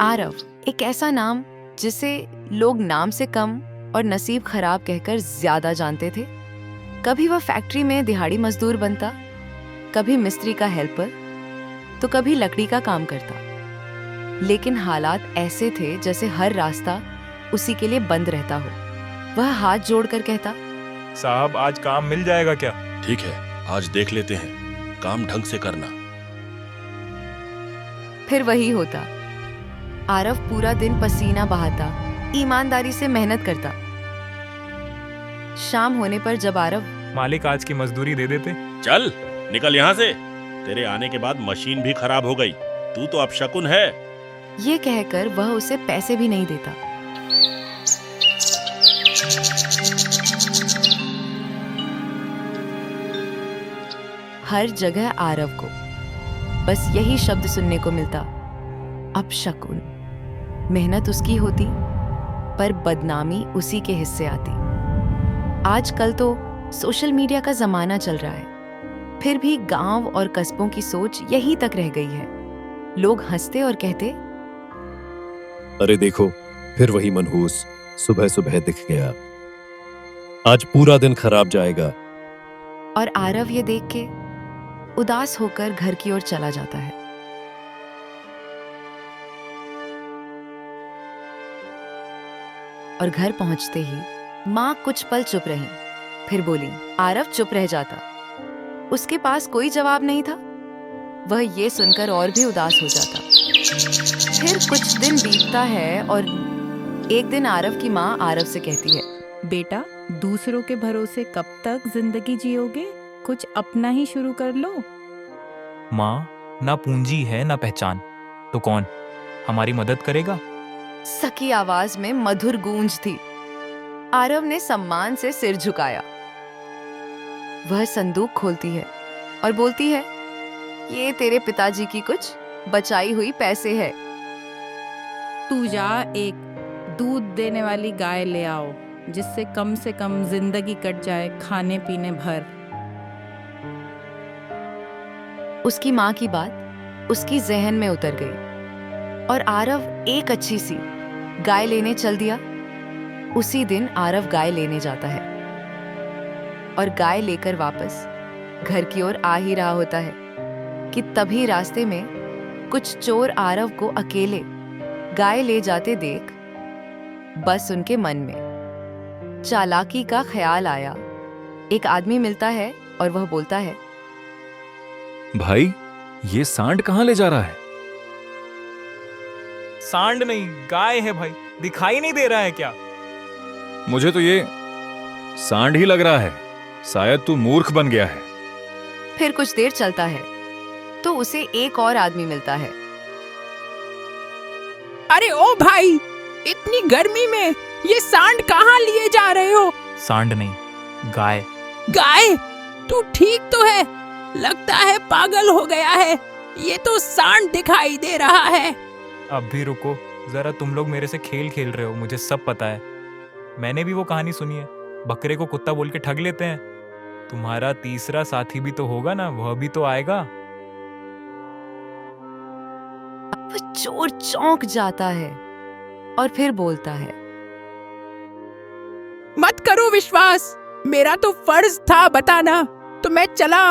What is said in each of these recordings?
आरव एक ऐसा नाम जिसे लोग नाम से कम और नसीब खराब कहकर ज्यादा जानते थे। कभी वह फैक्ट्री में दिहाड़ी मजदूर बनता, कभी मिस्त्री का हेल्पर, तो कभी लकड़ी का काम करता। लेकिन हालात ऐसे थे जैसे हर रास्ता उसी के लिए बंद रहता हो। वह हाथ जोड़कर कहता, साहब आज काम मिल जाएगा क्या? ठीक है, आज देख लेते हैं, काम ढंग से करना। फिर वही होता। आरव पूरा दिन पसीना बहाता, ईमानदारी से मेहनत करता। शाम होने पर जब आरव मालिक आज की मजदूरी दे देते। चल निकल यहाँ से, तेरे आने के बाद मशीन भी खराब हो गई, तू तो अपशकुन है। ये कहकर वह उसे पैसे भी नहीं देता। हर जगह आरव को बस यही शब्द सुनने को मिलता, अपशकुन। मेहनत उसकी होती पर बदनामी उसी के हिस्से आती। आजकल तो सोशल मीडिया का जमाना चल रहा है, फिर भी गांव और कस्बों की सोच यहीं तक रह गई है। लोग हंसते और कहते, अरे देखो, फिर वही मनहूस सुबह सुबह दिख गया, आज पूरा दिन खराब जाएगा। और आरव ये देख के उदास होकर घर की ओर चला जाता है। और घर पहुंचते ही माँ कुछ पल चुप रही, फिर बोली। आरव चुप रह जाता, उसके पास कोई जवाब नहीं था। वह ये सुनकर और भी उदास हो जाता। फिर कुछ दिन बीतता है और एक दिन आरव की माँ आरव से कहती है, बेटा, दूसरों के भरोसे कब तक जिंदगी जियोगे? कुछ अपना ही शुरू कर लो। माँ, ना पूंजी है ना पहचान, तो कौन हमारी मदद करेगा? सकी आवाज में मधुर गूंज थी। आरव ने सम्मान से सिर झुकाया। वह संदूक खोलती है और बोलती है, ये तेरे पिताजी की कुछ बचाई हुई पैसे है। तू जा, एक दूध देने वाली गाय ले आओ, जिससे कम से कम जिंदगी कट जाए खाने पीने भर। उसकी माँ की बात उसकी जहन में उतर गई और आरव एक अच्छी सी गाय लेने चल दिया। उसी दिन आरव गाय लेने जाता है और गाय लेकर वापस घर की ओर आ ही रहा होता है कि तभी रास्ते में कुछ चोर आरव को अकेले गाय ले जाते देख बस उनके मन में चालाकी का ख्याल आया। एक आदमी मिलता है और वह बोलता है, भाई, ये सांड कहाँ ले जा रहा है? सांड नहीं, गाय है भाई, दिखाई नहीं दे रहा है क्या? मुझे तो ये सांड ही लग रहा है, शायद तू मूर्ख बन गया है। फिर कुछ देर चलता है तो उसे एक और आदमी मिलता है। अरे ओ भाई, इतनी गर्मी में ये सांड कहाँ लिए जा रहे हो? सांड नहीं, गाय। गाय? तू ठीक तो है? लगता है पागल हो गया है, ये तो सांड दिखाई दे रहा है। अब भी रुको जरा, तुम लोग मेरे से खेल खेल रहे हो, मुझे सब पता है। मैंने भी वो कहानी सुनी है, बकरे को कुत्ता बोल के ठग लेते हैं। तुम्हारा तीसरा साथी भी तो होगा ना, वह भी तो आएगा। वो चोर चौंक जाता है और फिर बोलता है, मत करो विश्वास, मेरा तो फर्ज था बताना, तो मैं चला।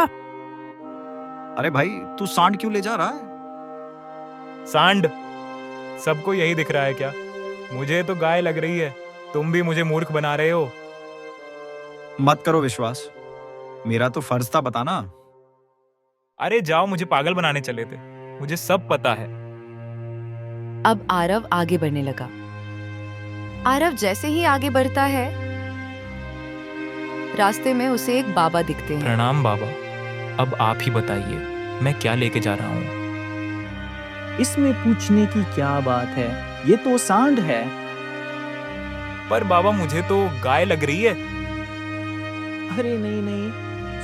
अरे भाई, तू सांड क्यों ले जा रहा है? सांड? सबको यही दिख रहा है क्या? मुझे तो गाय लग रही है, तुम भी मुझे मूर्ख बना रहे हो। मत करो विश्वास, मेरा तो फर्ज था बताना। अरे जाओ, मुझे पागल बनाने चले थे, मुझे सब पता है। अब आरव आगे बढ़ने लगा। आरव जैसे ही आगे बढ़ता है, रास्ते में उसे एक बाबा दिखते हैं। प्रणाम बाबा, अब आप ही बताइए, मैं क्या लेके जा रहा हूँ? इसमें पूछने की क्या बात है, ये तो सांड है। पर बाबा, मुझे तो गाय लग रही है। अरे नहीं नहीं,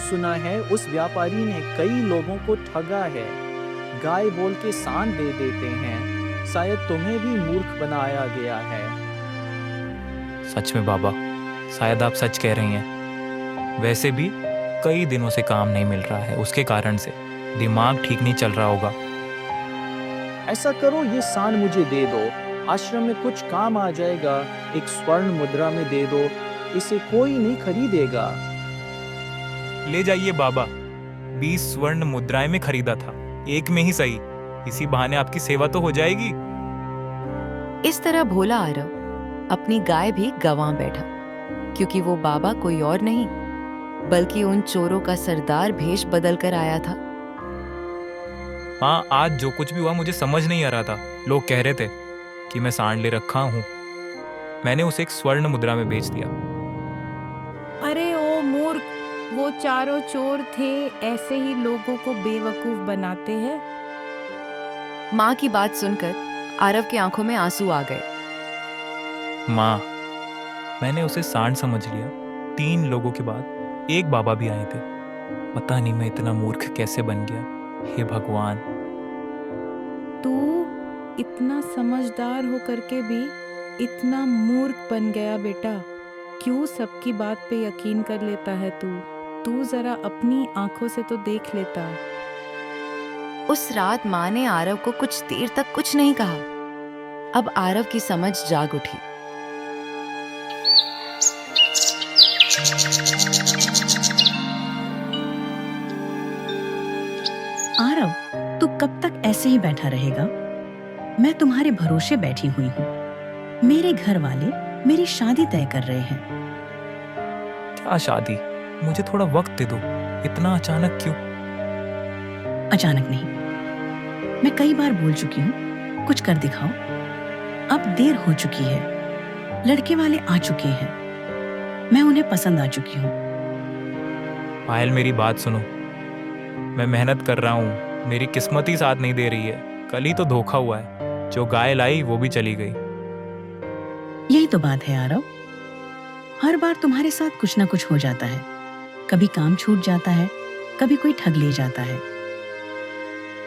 सुना है उस व्यापारी ने कई लोगों को ठगा है, गाय बोल के सांड दे देते हैं, शायद तुम्हें भी मूर्ख बनाया गया है। सच में बाबा, शायद आप सच कह रही हैं। वैसे भी कई दिनों से काम नहीं मिल रहा है, उसके कारण से दिमाग ठीक नहीं चल रहा होगा। ऐसा करो, ये सांड मुझे दे दो, आश्रम में कुछ काम आ जाएगा। एक स्वर्ण मुद्रा में दे दो, इसे कोई नहीं खरीदेगा। ले जाइए बाबा, 20 स्वर्ण मुद्राएं में खरीदा था, एक में ही सही, इसी बहाने आपकी सेवा तो हो जाएगी। इस तरह भोला आरव अपनी गाय भी गंवा बैठा, क्योंकि वो बाबा कोई और नहीं बल्कि उन चोरों का सरदार भेष बदल कर आया था। हाँ, आज जो कुछ भी हुआ मुझे समझ नहीं आ रहा था। लोग कह रहे थे कि मैं सांड ले रखा हूँ, मैंने उसे एक स्वर्ण मुद्रा में बेच दिया। अरे ओ मूर्ख, वो चारों चोर थे, ऐसे ही लोगों को बेवकूफ बनाते हैं। माँ की बात सुनकर आरव की आंखों में आंसू आ गए। माँ, मैंने उसे सांड समझ लिया। 3 लोगों के बाद एक बाबा भी आए थे। पता नहीं मैं इतना मूर्ख कैसे बन गया, हे भगवान। तू इतना समझदार होकर के भी इतना मूर्ख बन गया बेटा। क्यों सबकी बात पे यकीन कर लेता है तू जरा अपनी आंखों से तो देख लेता। उस रात माँ ने आरव को कुछ देर तक कुछ नहीं कहा। अब आरव की समझ जाग उठी। आरव, तू कब तक ऐसे ही बैठा रहेगा? मैं तुम्हारे भरोसे बैठी हुई हूँ। मेरे घर वाले मेरी शादी तय कर रहे हैं। क्या शादी? मुझे थोड़ा वक्त दे दो, इतना अचानक क्यों? अचानक नहीं, मैं कई बार बोल चुकी हूँ, कुछ कर दिखाओ। अब देर हो चुकी है, लड़के वाले आ चुके हैं, मैं उन्हें पसंद आ चुकी हूँ। पायल, मेरी बात सुनो। मैं मेहनत कर रहा हूँ, मेरी किस्मत ही साथ नहीं दे रही है। कल ही तो धोखा हुआ है, जो गाय लाई वो भी चली गई। यही तो बात है आरव, हर बार तुम्हारे साथ कुछ ना कुछ हो जाता है। कभी काम छूट जाता है, कभी कोई ठग ले जाता है।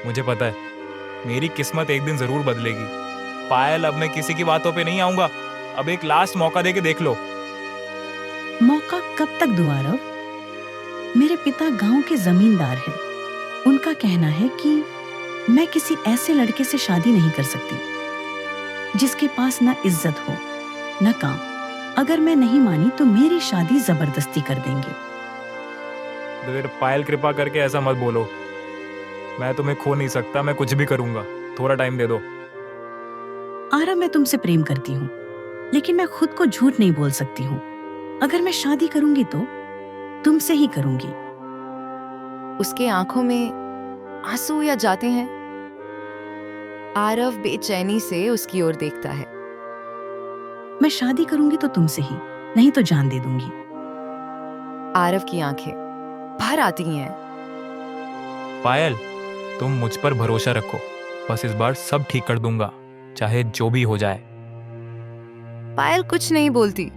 मुझे पता है, मेरी किस्मत एक दिन जरूर बदलेगी। पायल, अब मैं किसी की बातों पे नहीं आऊंगा। अब एक लास्ट मौका दे के देख लो। मौका कब तक दूं आरव? मेरे पिता गांव के जमींदार हैं। उनका कहना है कि मैं किसी ऐसे लड़के से शादी नहीं कर सकती जिसके पास न इज्जत हो न काम। अगर मैं नहीं मानी तो मेरी शादी जबरदस्ती कर देंगे। फिर पायल, कृपा करके ऐसा मत बोलो। मैं तुम्हें खो नहीं सकता, मैं कुछ भी करूंगा। थोड़ा टाइम दे दो। आरव, मैं तुमसे प्रेम करती हूँ, लेकिन मैं खुद को झूठ नहीं बोल सकती हूँ। अगर मैं शादी करूंगी तो तुमसे ही करूंगी। उसके आंखों में आंसू या जाते हैं। आरव बेचैनी से उसकी ओर देखता है। मैं शादी करूंगी तो तुमसे ही, नहीं तो जान दे दूंगी। आरव की आंखें भर आती हैं। पायल, तुम मुझ पर भरोसा रखो, बस इस बार सब ठीक कर दूंगा, चाहे जो भी हो जाए। पायल कुछ नहीं बोलती।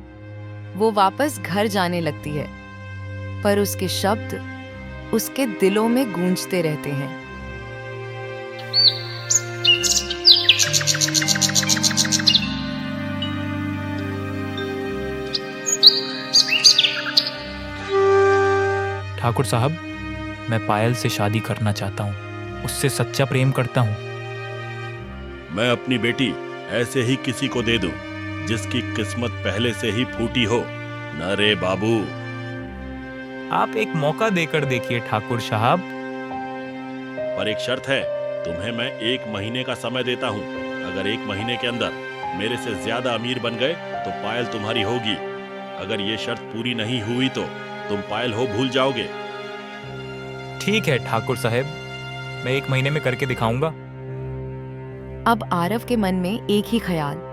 वो वापस घर जाने लगती है, पर उसके शब्द उसके दिलों में गूंजते रहते हैं। ठाकुर साहब, मैं पायल से शादी करना चाहता हूँ, उससे सच्चा प्रेम करता हूँ। मैं अपनी बेटी ऐसे ही किसी को दे दूं जिसकी किस्मत पहले से ही फूटी हो न रे बाबू। आप एक मौका देकर देखिए ठाकुर साहब। पर एक शर्त है, तुम्हें मैं 1 महीने का समय देता हूँ। अगर 1 महीने के अंदर मेरे से ज्यादा अमीर बन गए तो पायल तुम्हारी होगी। अगर ये शर्त पूरी नहीं हुई तो तुम पायल हो भूल जाओगे। ठीक है ठाकुर साहब, मैं 1 महीने में करके दिखाऊंगा। अब आरव के मन में एक ही ख्याल।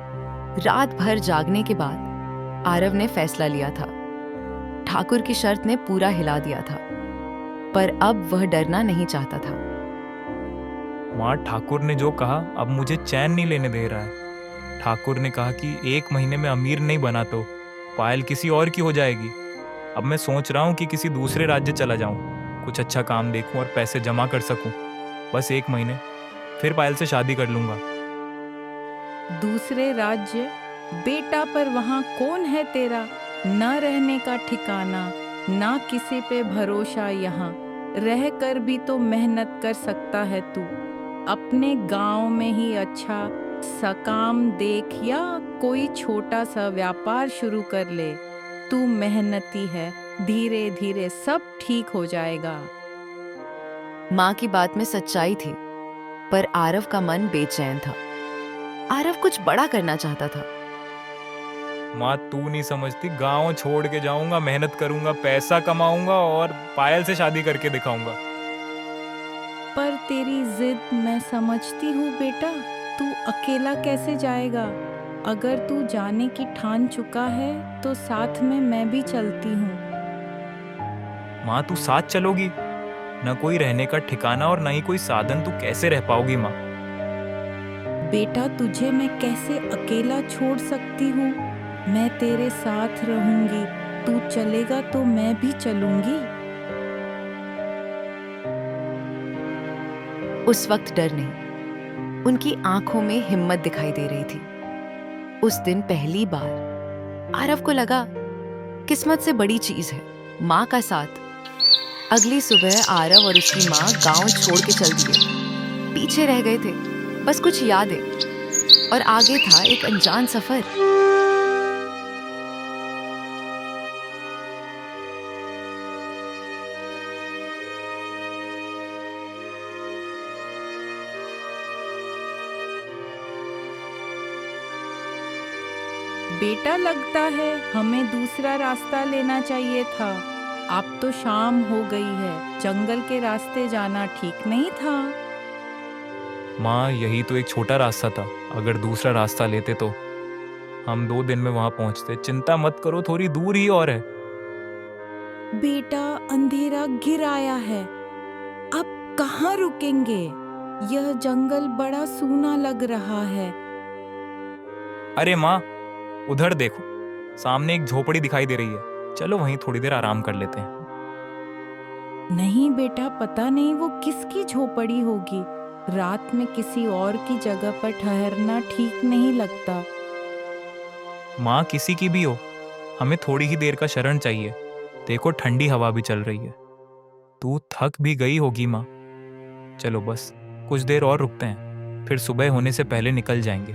रात भर जागने के बाद आरव ने फैसला लिया था। ठाकुर की शर्त ने पूरा हिला दिया था, पर अब वह डरना नहीं चाहता था। माँ, ठाकुर ने जो कहा अब मुझे चैन नहीं लेने दे रहा है। ठाकुर ने कहा कि 1 महीने में अमीर नहीं बना तो पायल किसी और की हो जाएगी। अब मैं सोच रहा हूँ कि किसी दूसरे राज्य चला जाऊं, कुछ अच्छा काम देखूं और पैसे जमा कर सकूं। बस 1 महीने, फिर पायल से शादी कर लूंगा। दूसरे राज्य? बेटा, पर वहाँ कौन है तेरा? न रहने का ठिकाना, ना किसी पे भरोसा यहाँ रह कर भी तो मेहनत कर सकता है तू। अपने गांव में ही अच्छा सा काम देख या कोई छोटा सा व्यापार शुरू कर ले। तू मेहनती है, धीरे धीरे सब ठीक हो जाएगा। माँ की बात में सच्चाई थी, पर आरव का मन बेचैन था। आरव कुछ बड़ा करना चाहता था। माँ तू नहीं समझती, गांव छोड़ के जाऊंगा, मेहनत करूंगा, पैसा कमाऊंगा और पायल से शादी करके दिखाऊंगा। पर तेरी जिद मैं समझती हूँ बेटा। तू अकेला कैसे जाएगा? अगर तू जाने की ठान चुका है तो साथ में मैं भी चलती हूँ। माँ तू साथ चलोगी? न कोई रहने का ठिकाना और न ही कोई साधन, तू कैसे रह पाओगी माँ? बेटा तुझे मैं कैसे अकेला छोड़ सकती हूँ? मैं तेरे साथ रहूंगी। तू चलेगा तो मैं भी चलूंगी। उस वक्त डर नहीं, उनकी आंखों में हिम्मत दिखाई दे रही थी। उस दिन पहली बार आरव को लगा किस्मत से बड़ी चीज है माँ का साथ। अगली सुबह आरव और उसकी माँ गांव छोड़ के चल दिए। पीछे रह गए थे बस कुछ यादें, और आगे था एक अनजान सफर। बेटा लगता है हमें दूसरा रास्ता लेना चाहिए था। अब तो शाम हो गई है, जंगल के रास्ते जाना ठीक नहीं था। माँ यही तो एक छोटा रास्ता था, अगर दूसरा रास्ता लेते तो हम 2 दिन में वहां पहुंचते। चिंता मत करो, थोड़ी दूर ही और है। बेटा अंधेरा घिर आया है, अब कहाँ रुकेंगे? यह जंगल बड़ा सूना लग रहा है। अरे माँ उधर देखो, सामने एक झोपड़ी दिखाई दे रही है, चलो वहीं थोड़ी देर आराम कर लेते हैं। नहीं बेटा, पता नहीं वो किसकी झोपड़ी होगी। रात में किसी और की जगह पर ठहरना ठीक नहीं लगता। माँ किसी की भी हो, हमें थोड़ी ही देर का शरण चाहिए। देखो ठंडी हवा भी चल रही है। तू थक भी गई होगी माँ, चलो बस कुछ देर और रुकते हैं, फिर सुबह होने से पहले निकल जाएंगे।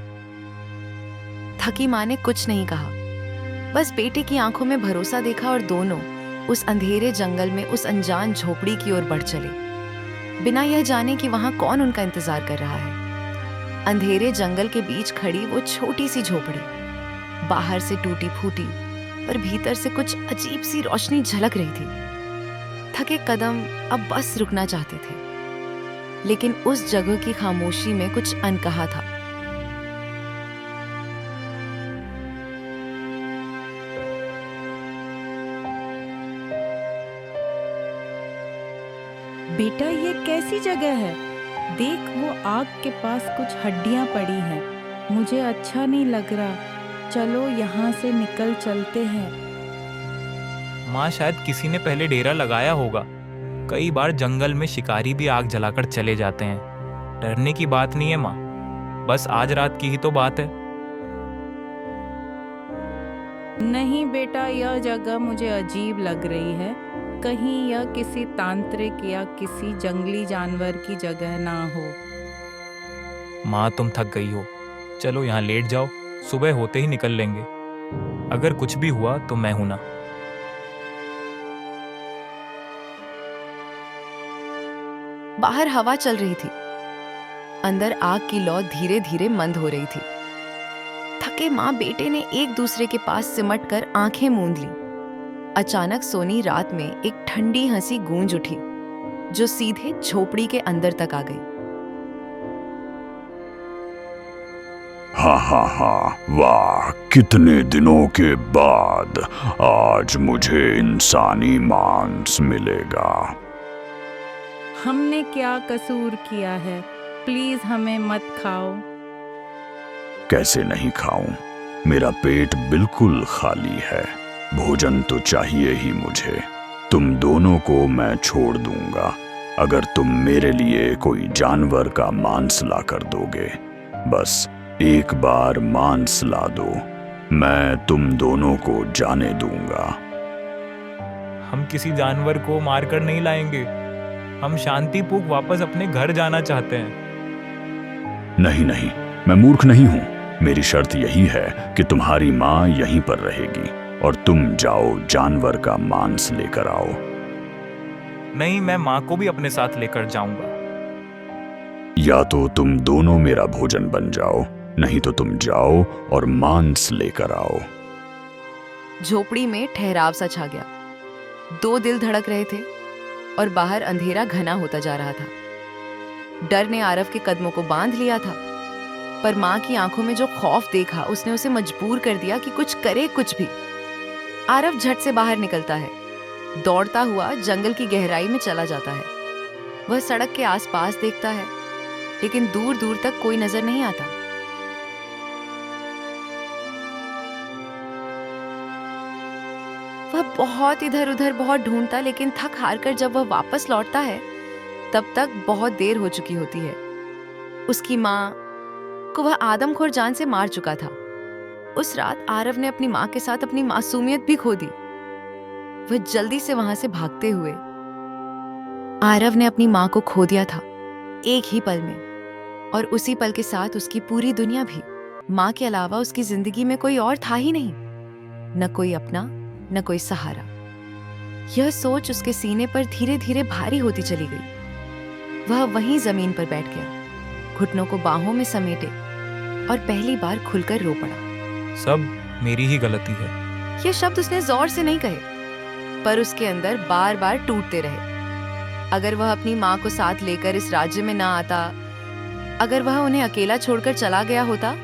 थकी माँ ने कुछ नहीं कहा, बस बेटे की आंखों में भरोसा देखा और दोनों उस अंधेरे जंगल में उस अनजान झोपड़ी की ओर बढ़ चले, बिना यह जाने कि वहां कौन उनका इंतजार कर रहा है। अंधेरे जंगल के बीच खड़ी वो छोटी सी झोपड़ी, बाहर से टूटी फूटी पर भीतर से कुछ अजीब सी रोशनी झलक रही थी। थके कदम अब बस रुकना चाहते थे, लेकिन उस जगह की खामोशी में कुछ अनकहा था। बेटा ये कैसी जगह है? देख वो आग के पास कुछ हड्डियां पड़ी हैं। मुझे अच्छा नहीं लग रहा। चलो यहाँ से निकल चलते हैं। माँ शायद किसी ने पहले डेरा लगाया होगा। कई बार जंगल में शिकारी भी आग जलाकर चले जाते हैं। डरने की बात नहीं है माँ, बस आज रात की ही तो बात है। नहीं बेटा, यह जगह मुझे अजीब लग रही है। कहीं यह किसी तांत्रिक या किसी जंगली जानवर की जगह ना हो। माँ तुम थक गई हो, चलो यहाँ लेट जाओ, सुबह होते ही निकल लेंगे। अगर कुछ भी हुआ तो मैं हूं ना। बाहर हवा चल रही थी, अंदर आग की लौ धीरे धीरे मंद हो रही थी। थके माँ बेटे ने एक दूसरे के पास सिमट कर आंखें मूंद ली। अचानक सोनी रात में एक ठंडी हंसी गूंज उठी, जो सीधे झोपड़ी के अंदर तक आ गई। हा, वाह, कितने दिनों के बाद आज मुझे इंसानी मांस मिलेगा। हमने क्या कसूर किया है? प्लीज हमें मत खाओ। कैसे नहीं खाऊं? मेरा पेट बिल्कुल खाली है। भोजन तो चाहिए ही मुझे। तुम दोनों को मैं छोड़ दूंगा अगर तुम मेरे लिए कोई जानवर का मांस ला कर दोगे। बस एक बार मांस ला दो, मैं तुम दोनों को जाने दूंगा। हम किसी जानवर को मारकर नहीं लाएंगे। हम शांतिपूर्वक वापस अपने घर जाना चाहते हैं। नहीं नहीं, मैं मूर्ख नहीं हूं। मेरी शर्त यही है कि तुम्हारी माँ यहीं पर रहेगी और तुम जाओ जानवर का मांस लेकर आओ। नहीं, मैं माँ को भी अपने साथ लेकर जाऊंगा। या तो तुम दोनों मेरा भोजन बन जाओ, नहीं तो तुम जाओ और मांस लेकर आओ। झोपड़ी में ठहराव सा छा गया। 2 दिल धड़क रहे थे और बाहर अंधेरा घना होता जा रहा था। डर ने आरव के कदमों को बांध लिया था, पर माँ की आंखों में जो खौफ देखा उसने उसे मजबूर कर दिया कि कुछ करे कुछ भी। आरव झट से बाहर निकलता है, दौड़ता हुआ जंगल की गहराई में चला जाता है। वह सड़क के आसपास देखता है, लेकिन दूर दूर तक कोई नजर नहीं आता। वह बहुत इधर उधर बहुत ढूंढता, लेकिन थक हार कर जब वह वापस लौटता है तब तक बहुत देर हो चुकी होती है। उसकी माँ को वह आदमखोर जान से मार चुका था। उस रात आरव ने अपनी माँ के साथ अपनी मासूमियत भी खो दी। वह जल्दी से वहां से भागते हुए, आरव ने अपनी माँ को खो दिया था एक ही पल में, और उसी पल के साथ उसकी पूरी दुनिया भी। माँ के अलावा उसकी जिंदगी में कोई और था ही नहीं, न कोई अपना न कोई सहारा। यह सोच उसके सीने पर धीरे धीरे भारी होती चली गई। वह वहीं जमीन पर बैठ गया, घुटनों को बाहों में समेटे, और पहली बार खुलकर रो पड़ा। सब मेरी ही गलती है। ये शब्द उसने जोर से नहीं कहे, पर उसके अंदर बार बार टूटते रहे। अगर वह अपनी माँ को साथ लेकर इस राज्य में ना आता, अगर वह उन्हें अकेला छोड़कर चला गया होता,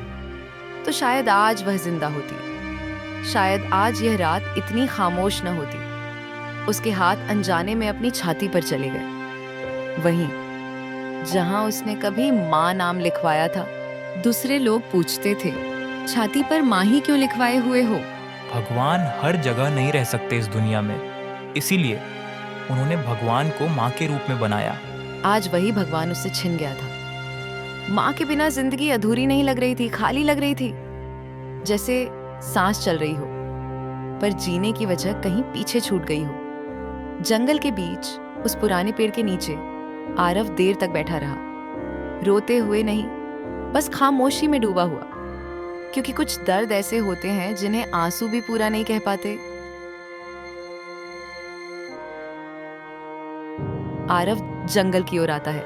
तो शायद आज वह जिंदा होती। शायद आज यह रात इतनी खामोश न होती। उसके हाथ अनजाने में अपनी छाती पर चले गए, वहीं जहां उसने कभी माँ नाम लिखवाया था। दूसरे लोग पूछते थे, छाती पर माँ ही क्यों लिखवाए हुए हो? भगवान हर जगह नहीं रह सकते इस दुनिया में, इसीलिए उन्होंने भगवान को माँ के रूप में बनाया। आज वही भगवान उससे छिन गया था। माँ के बिना जिंदगी अधूरी नहीं लग रही थी, खाली लग रही थी, जैसे सांस चल रही हो पर जीने की वजह कहीं पीछे छूट गई हो। जंगल के बीच उस पुराने पेड़ के नीचे आरव देर तक बैठा रहा, रोते हुए नहीं, बस खामोशी में डूबा हुआ, क्योंकि कुछ दर्द ऐसे होते हैं जिन्हें आंसू भी पूरा नहीं कह पाते। आरव जंगल की ओर आता है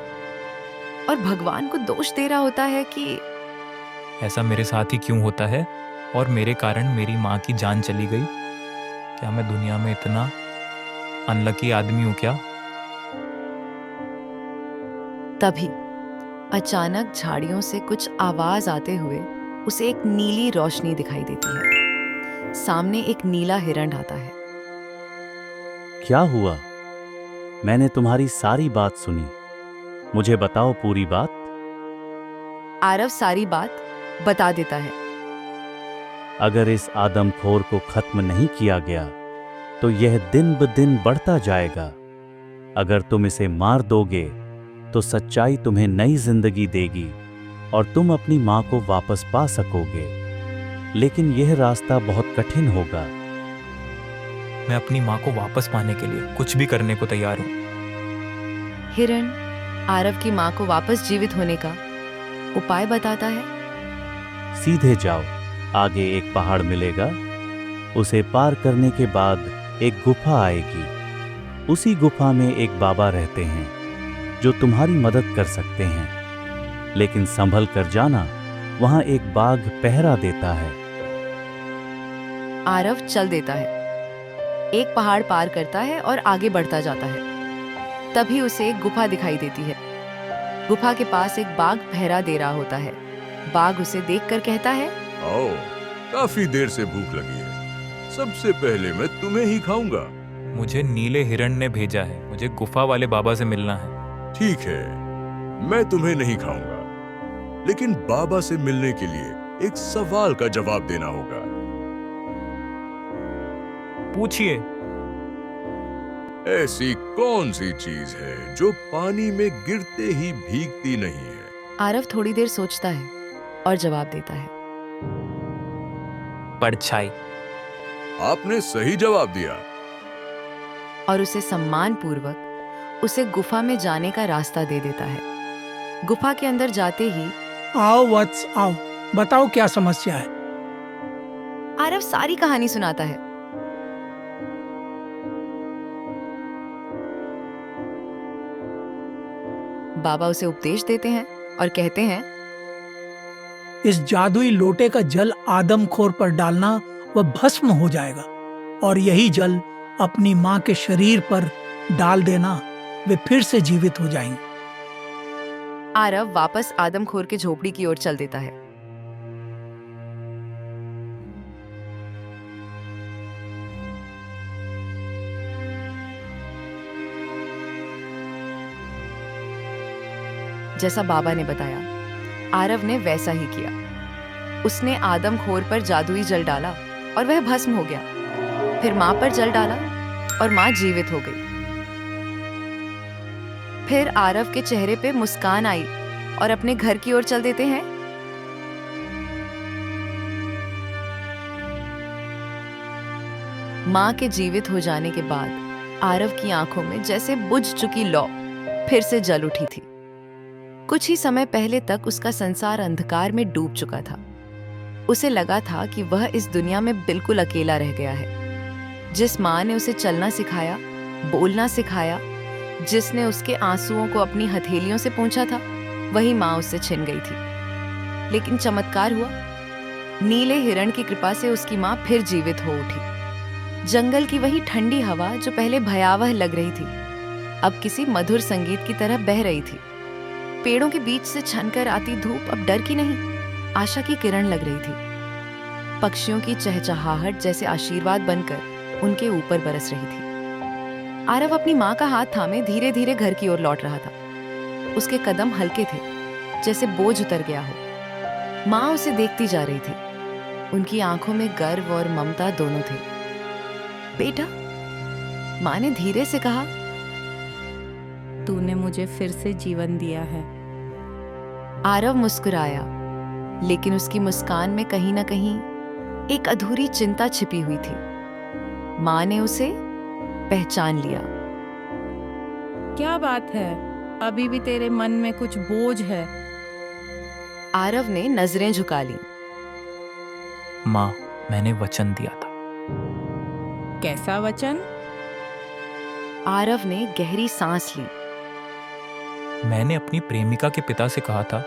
और भगवान को दोष दे रहा होता है कि ऐसा मेरे साथ ही क्यों होता है, और मेरे कारण मेरी माँ की जान चली गई। क्या मैं दुनिया में इतना अनलकी आदमी हूं क्या? तभी अचानक झाड़ियों से कुछ आवाज आते हुए उसे एक नीली रोशनी दिखाई देती है। सामने एक नीला हिरण आता है। क्या हुआ? मैंने तुम्हारी सारी बात सुनी, मुझे बताओ पूरी बात। आरव सारी बात बता देता है। अगर इस आदमखोर को खत्म नहीं किया गया तो यह दिन ब दिन बढ़ता जाएगा। अगर तुम इसे मार दोगे तो सच्चाई तुम्हें नई जिंदगी देगी और तुम अपनी माँ को वापस पा सकोगे, लेकिन यह रास्ता बहुत कठिन होगा। मैं अपनी माँ को वापस पाने के लिए कुछ भी करने को तैयार हूँ। हिरण आरव की माँ को वापस जीवित होने का उपाय बताता है। सीधे जाओ, आगे एक पहाड़ मिलेगा, उसे पार करने के बाद एक गुफा आएगी। उसी गुफा में एक बाबा रहते हैं जो तुम्हारी मदद कर सकते हैं, लेकिन संभल कर जाना, वहां एक बाघ पहरा देता है। आरव चल देता है, एक पहाड़ पार करता है और आगे बढ़ता जाता है। तभी उसे एक गुफा दिखाई देती है। गुफा के पास एक बाघ पहरा दे रहा होता है। बाघ उसे देखकर कहता है, आओ, काफी देर से भूख लगी है, सबसे पहले मैं तुम्हें ही खाऊंगा। मुझे नीले हिरण ने भेजा है, मुझे गुफा वाले बाबा से मिलना है। ठीक है, मैं तुम्हें नहीं खाऊंगा, लेकिन बाबा से मिलने के लिए एक सवाल का जवाब देना होगा। पूछिए। ऐसी कौन सी चीज है जो पानी में गिरते ही भीगती नहीं है? आरव थोड़ी देर सोचता है और जवाब देता है, परछाई। आपने सही जवाब दिया। और उसे सम्मान पूर्वक उसे गुफा में जाने का रास्ता दे देता है। गुफा के अंदर जाते ही आओ वत्स आओ, बताओ क्या समस्या है। आरव सारी कहानी सुनाता है। बाबा उसे उपदेश देते हैं और कहते हैं, इस जादुई लोटे का जल आदमखोर पर डालना वह भस्म हो जाएगा, और यही जल अपनी माँ के शरीर पर डाल देना, वे फिर से जीवित हो जाएंगे। आरव वापस आदमखोर के झोपड़ी की ओर चल देता है। जैसा बाबा ने बताया, आरव ने वैसा ही किया। उसने आदमखोर पर जादुई जल डाला और वह भस्म हो गया। फिर मां पर जल डाला और मां जीवित हो गई। फिर आरव के चेहरे पे मुस्कान आई और अपने घर की ओर चल देते हैं। मां के जीवित हो जाने के बाद आरव की आंखों में जैसे बुझ चुकी लौ फिर से जल उठी थी। कुछ ही समय पहले तक उसका संसार अंधकार में डूब चुका था। उसे लगा था कि वह इस दुनिया में बिल्कुल अकेला रह गया है। जिस माँ ने उसे चलना सिखाया, बोलना सिखाया, जिसने उसके आंसुओं को अपनी हथेलियों से पोंछा था, वही माँ उससे छिन गई थी। लेकिन चमत्कार हुआ। नीले हिरण की कृपा से उसकी माँ फिर जीवित हो उठी। जंगल की वही ठंडी हवा जो पहले भयावह लग रही थी, अब किसी मधुर संगीत की तरह बह रही थी। पेड़ों के बीच से छनकर आती धूप अब डर की नहीं, आशा की किरण लग रही थी। पक्षियों की चहचहाहट जैसे आशीर्वाद बनकर उनके ऊपर बरस रही थी। आरव अपनी माँ का हाथ थामे धीरे धीरे घर की ओर लौट रहा था। उसके कदम हल्के थे, जैसे बोझ उतर गया हो। माँ उसे देखती जा रही थी। उनकी आंखों में गर्व और ममता दोनों थे। बेटा, माँ ने धीरे से कहा, तूने मुझे फिर से जीवन दिया है। आरव मुस्कुराया, लेकिन उसकी मुस्कान में कहीं ना कहीं एक अधूरी चिंता छिपी हुई थी। माँ ने उसे पहचान लिया। क्या बात है, अभी भी तेरे मन में कुछ बोझ है? आरव ने नजरें झुका ली। माँ, मैंने वचन दिया था। कैसा वचन? आरव ने गहरी सांस ली। मैंने अपनी प्रेमिका के पिता से कहा था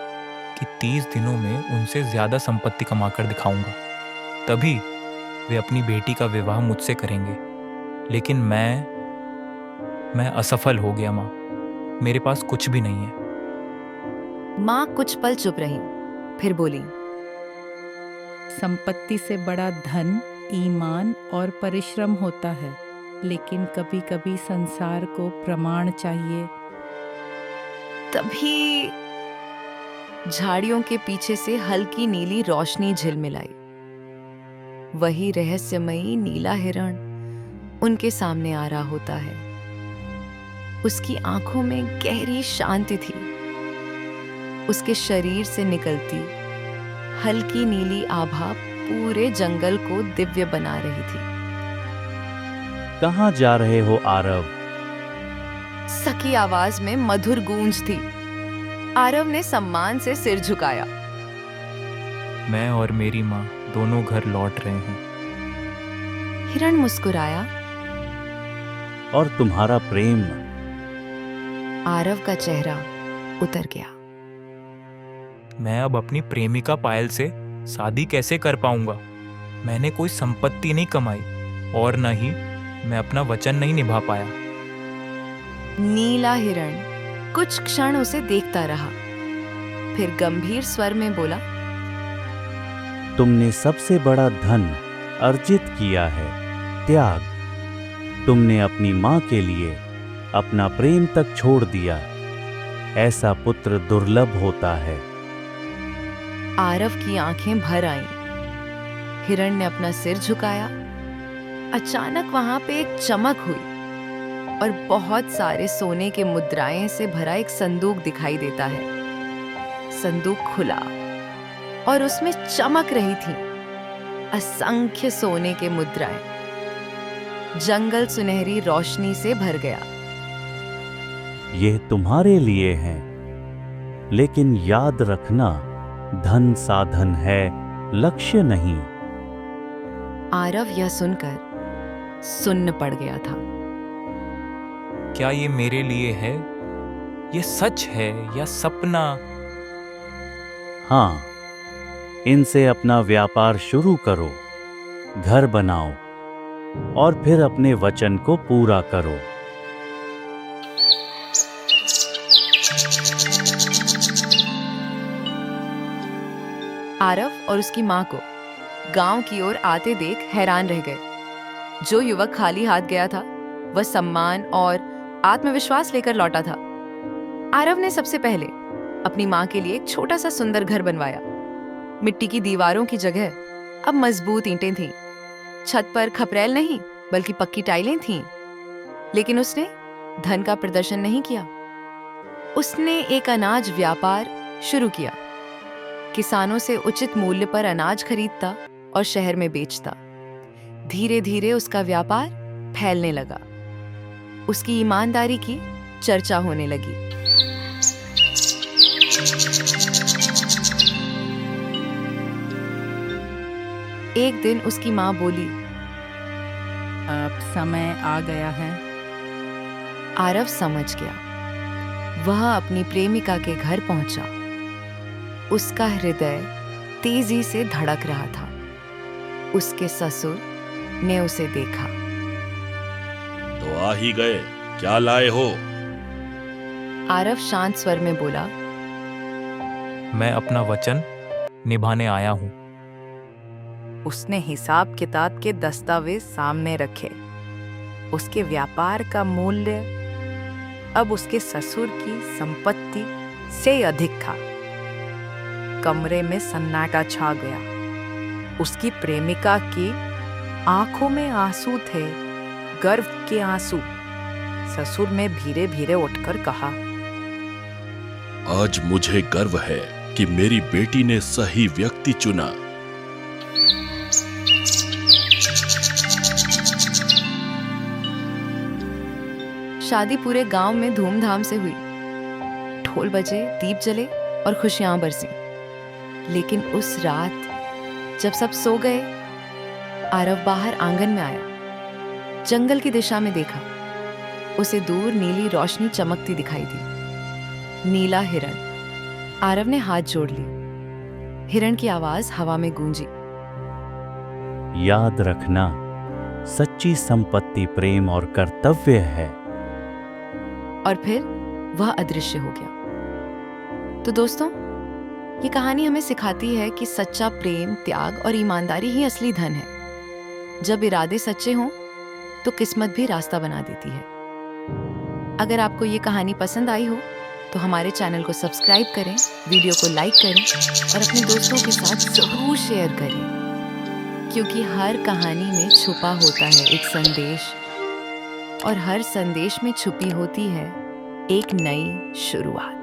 कि 30 दिनों में उनसे ज्यादा संपत्ति कमाकर दिखाऊंगा, तभी वे अपनी बेटी का विवाह मुझसे करेंगे। लेकिन मैं असफल हो गया माँ। मेरे पास कुछ भी नहीं है। माँ कुछ पल चुप रही, फिर बोली, संपत्ति से बड़ा धन, ईमान और परिश्रम होता है, लेकिन कभी कभी संसार को प्रमाण चाहिए। तभी झाड़ियों के पीछे से हल्की नीली रोशनी झिलमिलाई। वही रहस्यमयी नीला हिरण उनके सामने आ रहा होता है। उसकी आंखों में गहरी शांति थी। उसके शरीर से निकलती हल्की नीली आभा पूरे जंगल को दिव्य बना रही थी। कहाँ जा रहे हो आरव? सकी आवाज में मधुर गूंज थी। आरव ने सम्मान से सिर झुकाया। मैं और मेरी माँ दोनों घर लौट रहे हैं। हिरण मुस्कुराया। और तुम्हारा प्रेम? आरव का चेहरा उतर गया। मैं अब अपनी प्रेमिका पायल से शादी कैसे कर पाऊंगा? मैंने कोई संपत्ति नहीं कमाई और न ही मैं अपना वचन नहीं निभा पाया। नीला हिरण कुछ क्षण उसे देखता रहा, फिर गंभीर स्वर में बोला, तुमने सबसे बड़ा धन अर्जित किया है, त्याग। तुमने अपनी माँ के लिए अपना प्रेम तक छोड़ दिया। ऐसा पुत्र दुर्लभ होता है। आरव की आंखें भर आईं। हिरण ने अपना सिर झुकाया। अचानक वहां पे एक चमक हुई और बहुत सारे सोने के मुद्राएं से भरा एक संदूक दिखाई देता है। संदूक खुला और उसमें चमक रही थी असंख्य सोने के मुद्राएं। जंगल सुनहरी रोशनी से भर गया। ये तुम्हारे लिए हैं, लेकिन याद रखना, धन साधन है, लक्ष्य नहीं। आरव यह सुनकर सुन्न पड़ गया था। क्या ये मेरे लिए है? ये सच है या सपना? हाँ, इनसे अपना व्यापार शुरू करो, घर बनाओ और फिर अपने वचन को पूरा करो। आरव और उसकी माँ को गांव की ओर आते देख हैरान रह गए। जो युवक खाली हाथ गया था, वह सम्मान और आत्मविश्वास लेकर लौटा था। आरव ने सबसे पहले अपनी माँ के लिए एक छोटा सा सुंदर घर बनवाया। मिट्टी की दीवारों की जगह अब मजबूत ईंटें थीं। छत पर खपरेल नहीं, बल्कि पक्की टाइलें थीं। लेकिन उसने धन का प्रदर्शन नहीं किया। उसने एक अनाज व्यापार शुरू किया। किसानों से उचित मूल्य पर अनाज खरीदता और शहर में बेचता। धीरे धीरे उसका व्यापार फैलने लगा। उसकी ईमानदारी की चर्चा होने लगी। एक दिन उसकी माँ बोली, अब समय आ गया है। आरव समझ गया। वह अपनी प्रेमिका के घर पहुंचा। उसका हृदय तेजी से धड़क रहा था। उसके ससुर ने उसे देखा। तो आ ही गए, क्या लाए हो? आरव शांत स्वर में बोला, मैं अपना वचन निभाने आया हूं। उसने हिसाब किताब के दस्तावेज सामने रखे। उसके व्यापार का मूल्य अब उसके ससुर की संपत्ति से अधिक था। कमरे में सन्नाटा छा गया। उसकी प्रेमिका की आंखों में आंसू थे, गर्व के आंसू। ससुर ने धीरे धीरे उठकर कहा, आज मुझे गर्व है कि मेरी बेटी ने सही व्यक्ति चुना। शादी पूरे गांव में धूमधाम से हुई। ढोल बजे, दीप जले और खुशियां बरसी। लेकिन उस रात जब सब सो गए, आरव बाहर आंगन में आया। जंगल की दिशा में देखा। उसे दूर नीली रोशनी चमकती दिखाई दी। नीला हिरण। आरव ने हाथ जोड़ लिए। हिरण की आवाज हवा में गूंजी। याद रखना, सच्ची संपत्ति प्रेम और कर्तव्य है। और फिर वह अदृश्य हो गया। तो दोस्तों, ये कहानी हमें सिखाती है कि सच्चा प्रेम, त्याग और ईमानदारी ही असली धन है। जब इरादे सच्चे हों तो किस्मत भी रास्ता बना देती है। अगर आपको ये कहानी पसंद आई हो तो हमारे चैनल को सब्सक्राइब करें, वीडियो को लाइक करें और अपने दोस्तों के साथ जरूर शेयर करें, क्योंकि हर कहानी में छुपा होता है एक संदेश, और हर संदेश में छुपी होती है एक नई शुरुआत।